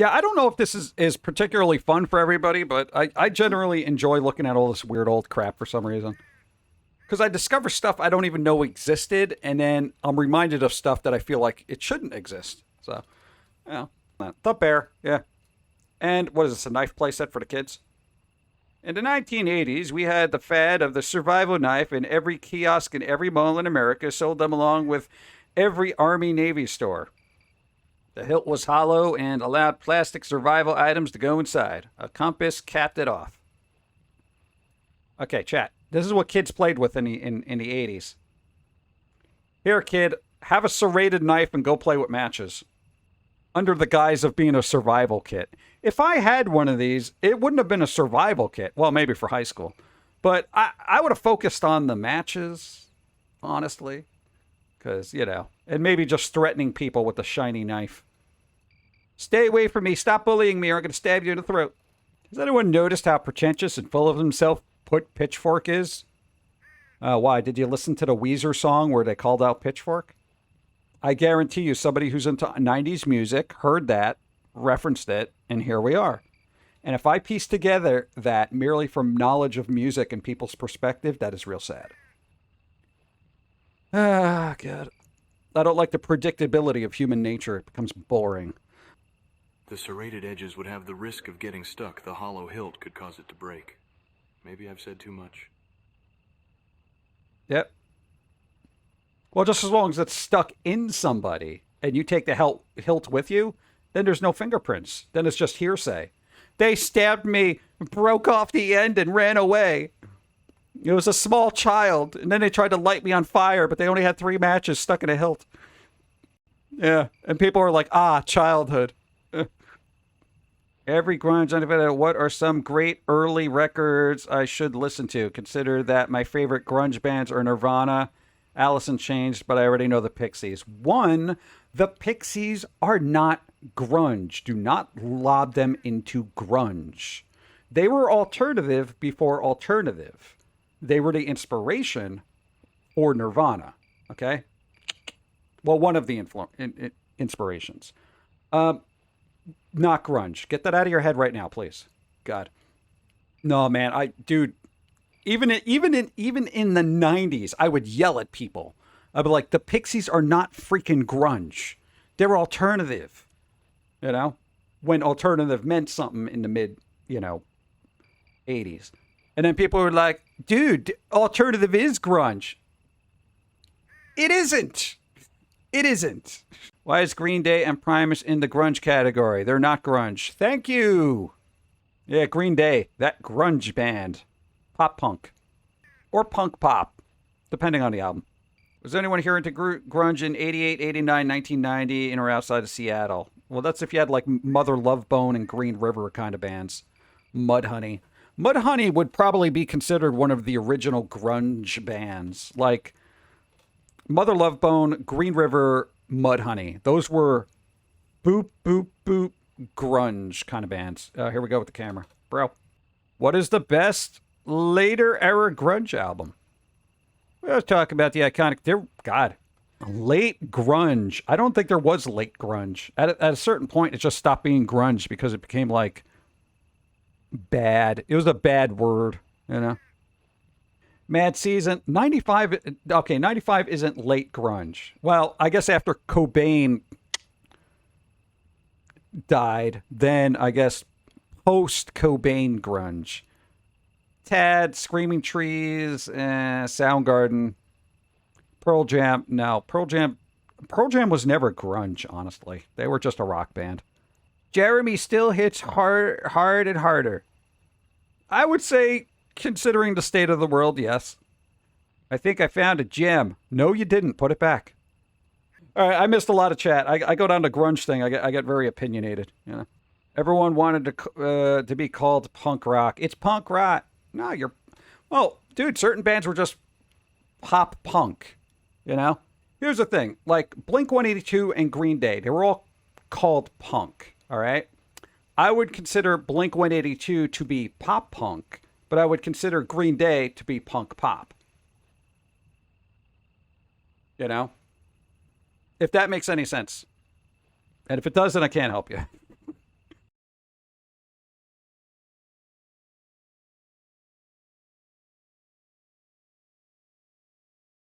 Yeah, I don't know if this is particularly fun for everybody, but I generally enjoy looking at all this weird old crap for some reason. Because I discover stuff I don't even know existed, and then I'm reminded of stuff that I feel like it shouldn't exist. So, yeah. The bear, yeah. And what is this, a knife playset for the kids? In the 1980s, we had the fad of the survival knife in every kiosk in every mall in America, sold them along with every Army-Navy store. The hilt was hollow and allowed plastic survival items to go inside. A compass capped it off. Okay, chat. This is what kids played with in the 80s. Here, kid, have a serrated knife and go play with matches. Under the guise of being a survival kit. If I had one of these, it wouldn't have been a survival kit. Well, maybe for high school. But I would have focused on the matches, honestly. Because, and maybe just threatening people with a shiny knife. Stay away from me. Stop bullying me or I'm going to stab you in the throat. Has anyone noticed how pretentious and full of himself Pitchfork is? Why? Did you listen to the Weezer song where they called out Pitchfork? I guarantee you somebody who's into 90s music heard that, referenced it, and here we are. And if I piece together that merely from knowledge of music and people's perspective, that is real sad. Ah, God. I don't like the predictability of human nature. It becomes boring. The serrated edges would have the risk of getting stuck. The hollow hilt could cause it to break. Maybe I've said too much. Yep. Well, just as long as it's stuck in somebody and you take the hilt with you, then there's no fingerprints. Then it's just hearsay. They stabbed me, broke off the end, and ran away. It was a small child, and then they tried to light me on fire, but they only had 3 matches stuck in a hilt. Yeah, and people are like, childhood. Every grunge individual, what are some great early records I should listen to? Consider that my favorite grunge bands are Nirvana, Alice in Chains, but I already know the Pixies. 1, the Pixies are not grunge. Do not lob them into grunge. They were alternative before alternative. They were the inspiration for Nirvana, okay? Well, one of the inspirations. Not grunge. Get that out of your head right now, please. God. No, man. Dude, even in the 90s, I would yell at people. I'd be like, the Pixies are not freaking grunge. They're alternative. When alternative meant something in the mid, 80s. And then people were like, dude, alternative is grunge. It isn't. It isn't. Why is Green Day and Primus in the grunge category? They're not grunge. Thank you. Yeah, Green Day, that grunge band. Pop punk. Or punk pop, depending on the album. Was anyone here into grunge in 88, 89, 1990, in or outside of Seattle? Well, that's if you had like Mother Love Bone and Green River kind of bands. Mudhoney. Mudhoney would probably be considered one of the original grunge bands. Like Mother Love Bone, Green River, Mudhoney. Those were boop, boop, boop, grunge kind of bands. Here we go with the camera. Bro, what is the best later era grunge album? We always talk about the iconic... late grunge. I don't think there was late grunge. At a certain point, it just stopped being grunge because it became like bad. It was a bad word, Mad Season, 95, okay, 95 isn't late grunge. Well, I guess after Cobain died, then I guess post-Cobain grunge. Tad, Screaming Trees, Soundgarden, Pearl Jam. No, Pearl Jam was never grunge, honestly. They were just a rock band. Jeremy still hits hard and harder. I would say, considering the state of the world, yes. I think I found a gem. No, you didn't. Put it back. All right, I missed a lot of chat. I go down to grunge thing. I get very opinionated. Everyone wanted to be called punk rock. It's punk rock. No, well, dude. Certain bands were just pop punk. Here's the thing. Like Blink-182 and Green Day, they were all called punk. All right. I would consider Blink-182 to be pop punk, but I would consider Green Day to be punk pop. If that makes any sense. And if it doesn't, I can't help you.